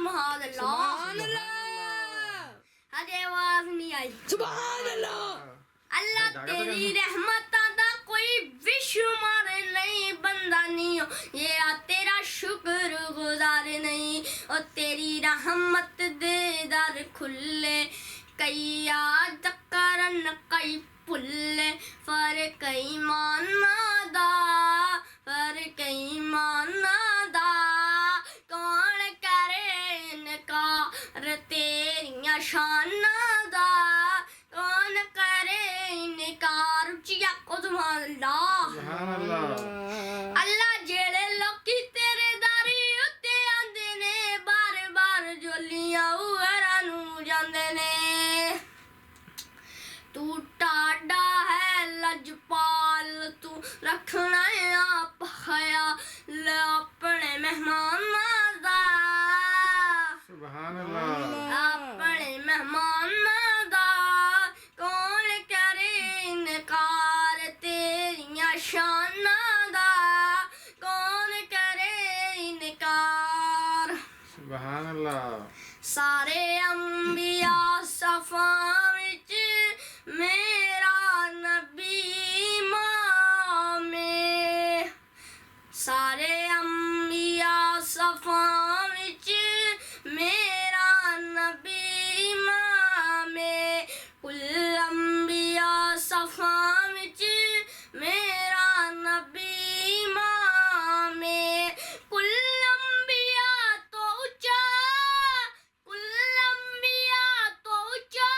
सुभान अल्लाह। हजे आवाज नहीं आई। सुभान अल्लाह। अल्लाह तेरी रहमतां दा कोई बेशुमार नहीं बंदा नहीं हो, ये आ तेरा शुक्र गुजार नहीं। और तेरी रहमत दे दर खुले, कई याद करन कई भुल्ले, फर्क ईमाना दा, फर्क ईमाना दा। कौन करे इनकार तेरियां शानां दा, कौन करे इनकार। उच्चिया को सुभान अल्लाह। अल्लाह जेड़े लोकी तेरे दारी उत्ते आंदे ने, बार बार जोलियां उहरा नू जांदे ने। तू टाडा है लजपाल, तू रखना आप ख्याल अपने मेहमानां दा, सुभान अल्लाह। अपने मेहमानां दा। कौन करे इनकार तेरियां शानां दा, कौन करे इनकार। सुभान अल्लाह। सारे अंबिया सफां विच मेरा नबी इमाम है। सारे अंबिया सफां विच मेरा नबी इमाम है। कुल अंबिया सफां विच मेरा नबी इमाम है। कुल अंबिया तो ऊंचा, कुल अंबिया तो ऊंचा,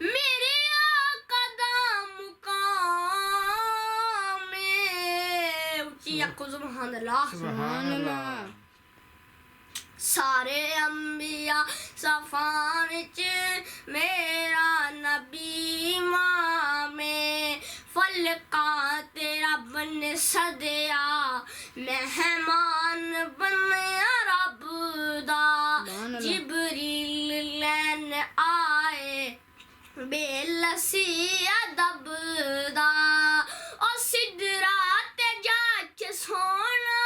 मेरे आका दा मुकाम है। ऊंची आखो सुभान अल्लाह। सुभान अल्लाह। सारे अंबिया सफां विच मेरा नबी इमाम है। फलका तेरा बन सदया, मेहमान बनया रब दा। जिबरील लैन आए बेलसी अदब दा। ओ सिदरा ते जाच सोना,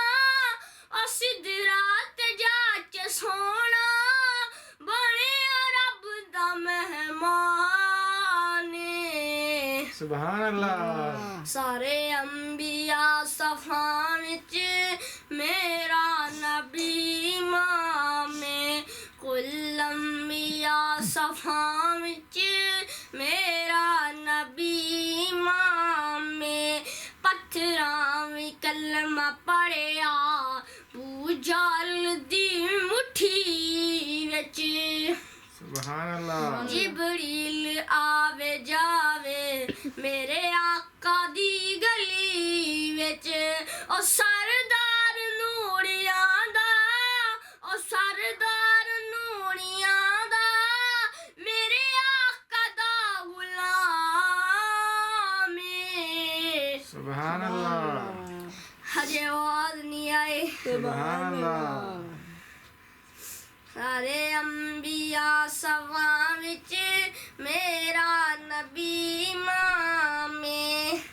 ओ सिदरा ते जाच सोना, बने रब दा मेहमान। सुभान अल्लाह। सारे अंबिया सफां विच मेरा नबी इमाम है। कुल अंबिया सफां विच मेरा नबी इमाम है। पत्थरां वी कलमा पढ़िया, भूजाल दी मुट्ठी विच। सुभान अल्लाह। जिबरील आवे जावे मेरे आका दी गली विच। ओ सरदार नूरियां दा, ओ सरदार नूरियां दा, मेरे आका दा गुलाम है। सुभान अल्लाह। हजे आवाज नहीं आई। सुभान अल्लाह। सारे अंबिया सफां विच मेरा नबी इमाम है।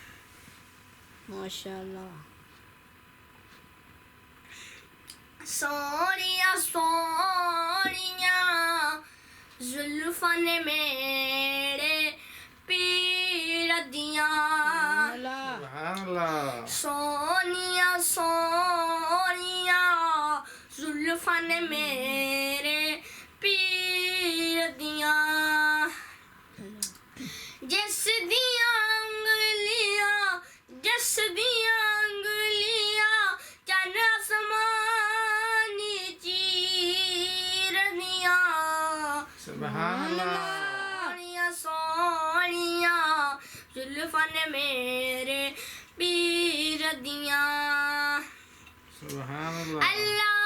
माशाअल्लाह। सोनिया सोनिया जुल्फां ने मेरे पीर दियां। सुभान अल्लाह। सोनिया सोनिया जुल्फां ने मेरे पीर दियां। जिस दियां अंगलियां, जिस दियां अंगलियां चन आसमानी चीर दियां। सुभान अल्लाह। सोनिया सोनिया जुल्फां ने मेरे पीर दियां। सुभान अल्लाह। अल्लाह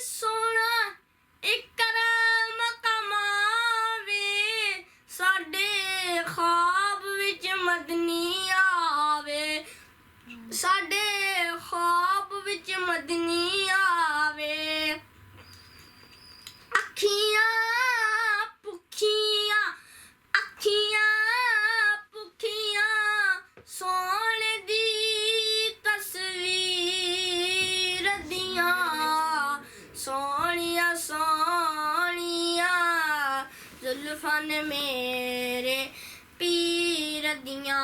सोना इकराम कमावे, साडे ख्वाब विच मदनी आवे, साडे ख्वाब विच मदनी आवे। अखियां भुखियां, अखियां भुखियां, सोने दी तस्वीर दियां। जुल्फां ने मेरे पीर दियां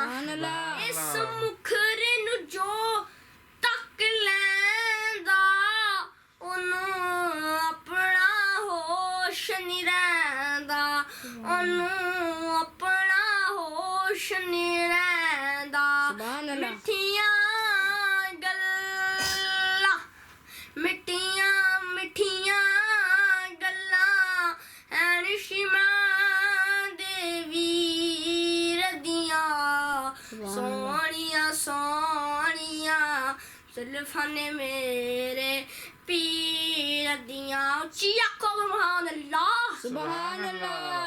सुभान अल्लाह इस मुखरे नू जो तक लैंदा ओनू अपना होश नहीं रैंदा ओनू अपना होश नहीं रैंदा सुभान अल्लाह मिठियां गल्लां मिठियां मिठियां गल्लां हैन शिमा देवी रदियां सोनिया सोनिया जुल्फां ने मेरे पीर दियां उच्ची आखो सुभान अल्लाह सुभान अल्लाह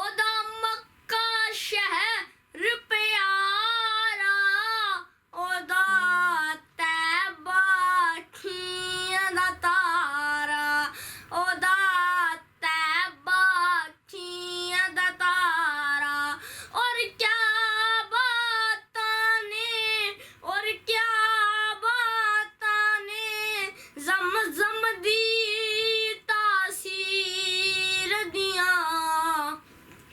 ओदा मक्का शहर प्यारा ओदा तैबा अखियां दा तारा ओदा तैबा अखियां दा तारा और क्या बातां ने ज़म दी तासीर दियां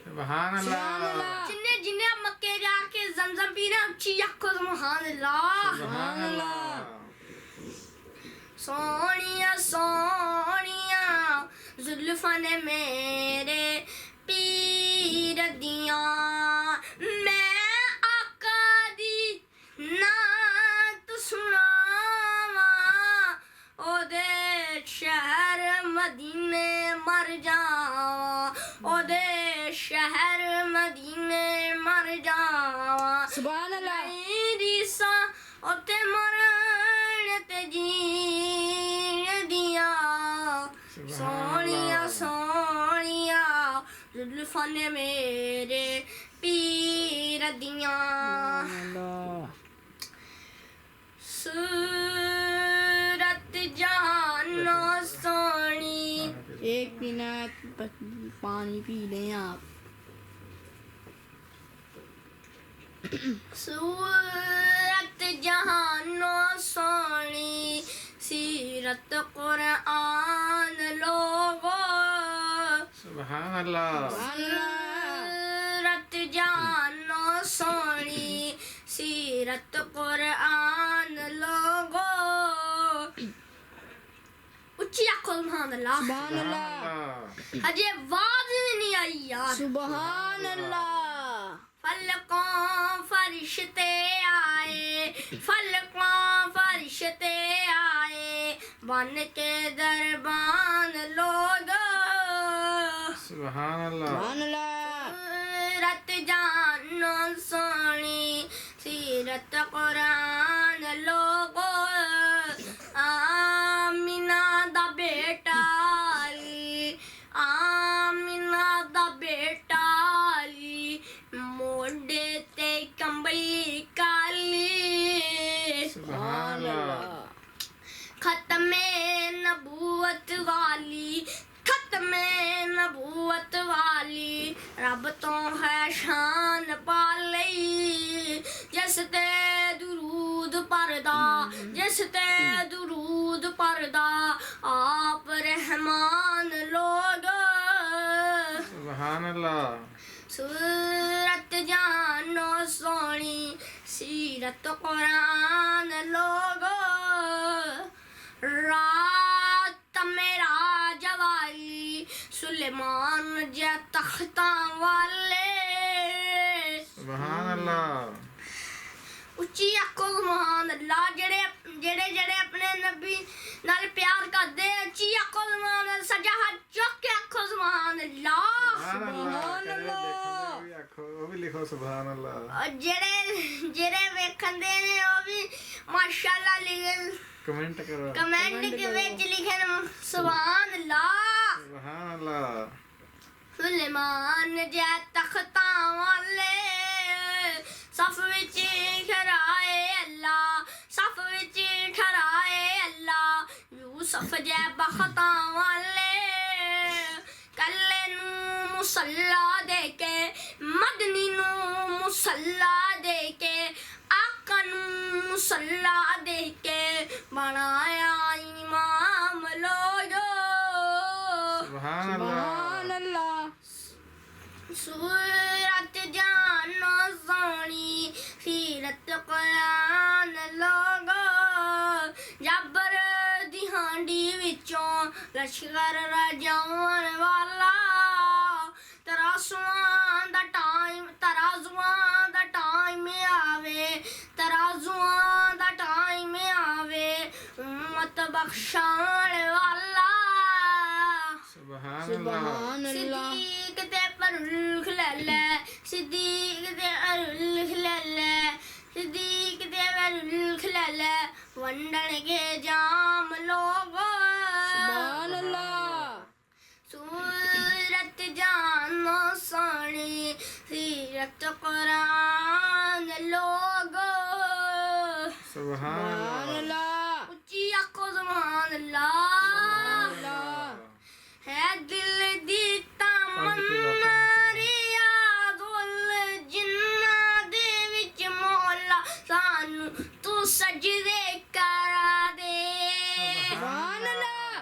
सुभान अल्लाह जिन्ने जिन्ने मक्के जाके ज़मज़म पीना उच्ची आखो सुभान अल्लाह सुभान अल्लाह सोनिया सोनिया जुल्फां ने मेरे पीर दियां मैं आका दी नात सुनावा ओदे शहर मदीने मर जावा ओदे शहर मदीने मर जावा सुभान अल्लाह मेरी सा ओते मरण ते जीण दिया सोनिया सोनिया जुल्फां ने मेरे पीर दियां अल्लाह सूरत जानो सोनी एक मिनट पानी पी लें आप सूरत जहानो सोनी सीरत कुरान लोगो सुभान अल्लाह सूरत जहानो सोनी सीरत कुरान लोगो उच्ची आखो सुभान अल्लाह सुभान अल्लाह अजे आवाज नहीं आई यार सुभान अल्लाह फलकों फरिश्ते आए फलकों फरिश्ते आए बन के दरबान लोग सुभान अल्लाह सुभान अल्लाह रत जानो सोनी सीरत कुरान लोगो आमिना दा बेटा अली आमिना दा बेटा अली मोडे ते कंबली काली सुभान अल्लाह खत्मे नबूवत वाली खत्मे नबूवत वाली रब तो है शान पाली जिस ते दुरूद परदा जिस ते दुरूद परदा आप रहमान लोग सुभान अल्लाह सूरत जानो सोनी सीरत कुरान लोगो रात मेरा जवाली सुलेमान जे तख्ता वाले सुभान अल्लाह उच्ची आखो सुभान अल्लाह जेड़े जेड़े जेड़े अपने नबी नाल प्यार करदे उच्ची आखो सुभान अल्लाह सजा हाथ चुक के आखो सुभान अल्लाह सुभान अल्लाह भी आखो वो भी लिखो सुभान अल्लाह और जेड़े जेड़े वेखंदे ने वो भी माशाल्लाह लिखे कमेंट करो कमेंट के विच लिखे सुभान अल्लाह सुभान अल्लाह सुलेमान जे तख्ता वाले सफ विच खराए अल्लाह सफ विच खराए अल्लाह यूसुफ जे बखता वाले कल्ले नू मुसल्ला दे के मदनी नू मुसल्ला दे के आका नू मुसल्ला दे के बनाया इमाम लोगो सुभान अल्लाह सूरत जानो सोनी सीरत कुरान लोगो जबर दी हांडी विचों लश्कर रजाउण वाला तराजुआं दा टाइम आवे तराजुआं दा टाइम आवे उम्मत बख्शाण वाला सुभान सुभान अल्लाह सिद्दीक ते परुल खिलाले सिद्दीक ते अरुल खिलाले सिद्दीक ते अरुल खिलाले वंडन के जाम लोगो सुभान अल्लाह सूरत जानो सोनी सीरत कुरान लोगो सुभान अल्लाह उच्ची आखो सुभान अल्लाह अल्लाह है दिल दी तमन्ना रियाज़ुल जिन्ना दे विच मौला सानू तू सजदे करा दे सुभान अल्लाह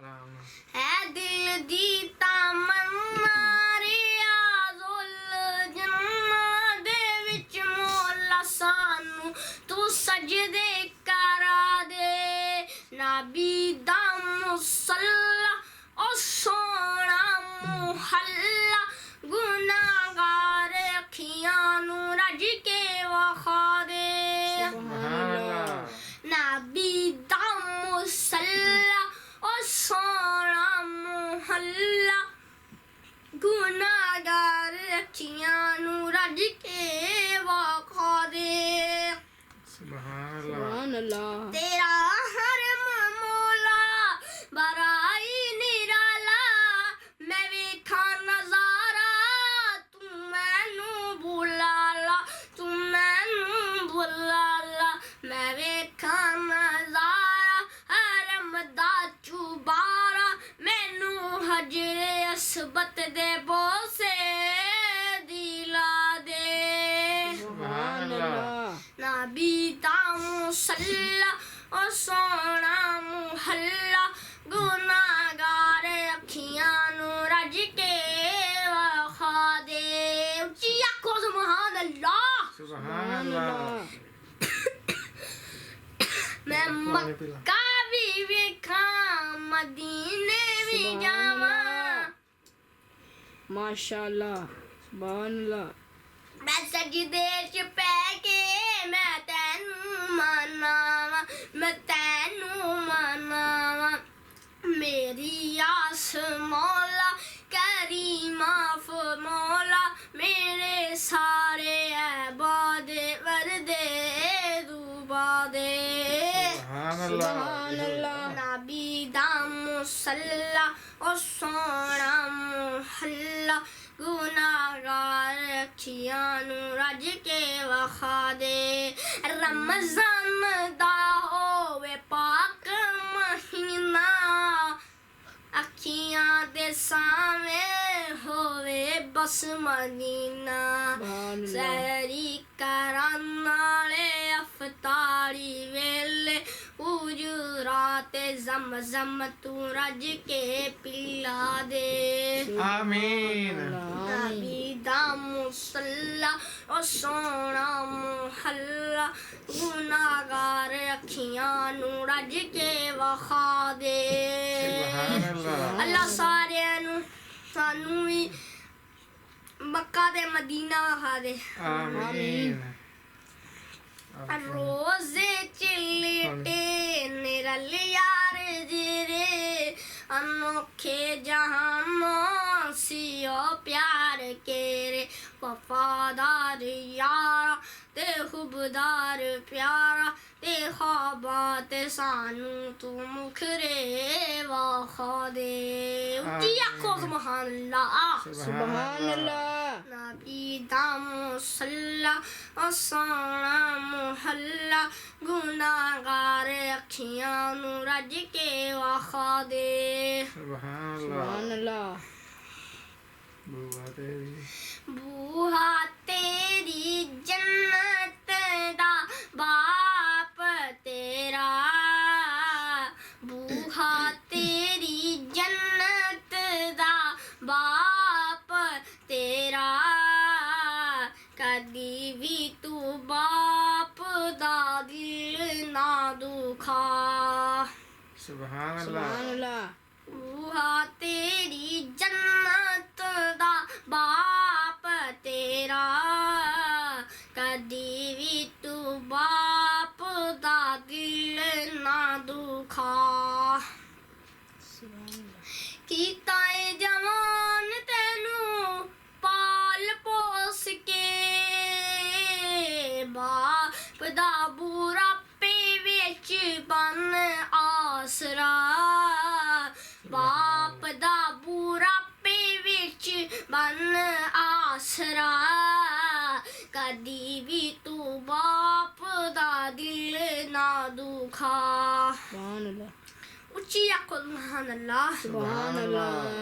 राम है दिल दी तमन्ना रियाज़ुल जिन्ना दे विच मौला सानू तू सजदे करा दे नबी दा मुसल्ला ओ सोना मुहल्ला गुनाहगार अखियां नू रज के वखा दे सुभान अल्लाह नबी दा मुसल्ला ओ सोना मुहल्ला गुनाहगार अखियां नू रज के वखा दे सुभान अल्लाह सुभान अल्लाह तेरा हरम मौला बराई निराला मैं वेखा नजारा तू मैनू बुलाला तू मैनू बुलाला मैं वेखा नजारा हरम दा चुबारा मैनू हजरे असबत दे बोसे दिला दे सुभान अल्लाह नबी दा मुसल्ला ओ सोना मुहल्ला गुनाहगार अखियां नू रज के वखा दे उच्ची आखो सुभान अल्लाह सुभान अल्लाह मैं पानी पी ला। मक्का भी वेखा मदीने भी सुभान जावा अल्लाह माशाअल्लाह सुभान अल्लाह मैं सजदे च पै के मैं तैनू मनावा मैं तैनू मनावा मेरी आस मौला करी माफ मौला मेरे सारे ऐबादे वरदे दुबा दे सुभान अल्लाह सुभान अल्लाह नबी दा मुसल्ला ओ सोना मुहल्ला गुनाहगार अखियां नू रज के वखा दे रमज़ान दा होवे पाक महीना अखियां दे सावे होवे बस मदीना सुभान अल्लाह सैरी करन वाले अफतारी वेले उजराते ज़मज़म तू रज के पिला दे आमीन नबी दा मुसल्ला ओ सोना मुहल्ला गुनाहगार अखियां नू रज के वखा दे सुभान अल्लाह अल्लाह सारियां नू सानू भी मक्का ते मदीना वखा दे आमीन रोजे चिल्टे निरल यार जिरे अनोखे जहानों सियो प्यार केरे वफादार यारा ते खुबदार प्यारा ते ख्वाबा ते सानू तू मुखरे वखा दे उच्ची आखो सुभान अल्लाह सुभान अल्लाह नबी दा मुसल्ला ओ सोना मुहल्ला गुनाहगार अखियां नू रज के वखा दे सुभान अल्लाह सुभान अल्लाह बुआ तेरी बूहा तेरी जन्नत दा बाप तेरा बूहा तेरी जन्नत दा बाप तेरा ਸੁਭਾਨ ਅੱਲਾ ਸੁਭਾਨ ਅੱਲਾ ਬੂਹਾ ਤੇਰੀ ਜੰਨਤ ਦਾ ਬਾਪ ਤੇਰਾ ਕਦੀ ਵੀ ਤੂੰ ਬਾਪ ਦਾ ਦਿਲ ਨਾ ਦੁਖਾ ਕੀਤਾ ਏ ਜਵਾਨ ਤੈਨੂੰ ਪਾਲ ਪੋਸ ਕੇ ਬਾਪ ਦਾ ਬੁਢਾਪੇ ਵਿੱਚ ਬਨ ਆਸਰਾ ਬਾਪ ਦਾ ਬੁਢਾਪੇ ਵਿੱਚ ਬਨ ਆਸਰਾ ਕਦੀ ਵੀ ਤੂੰ ਬਾਪ ਦਾ ਦਿਲ ਨਾ ਦੁਖਾ ਸੁਭਾਨ ਅੱਲਾ ਉੱਚੀ ਆਖੋ ਸੁਭਾਨ ਅੱਲਾਹ ਸੁਭਾਨ ਅੱਲਾ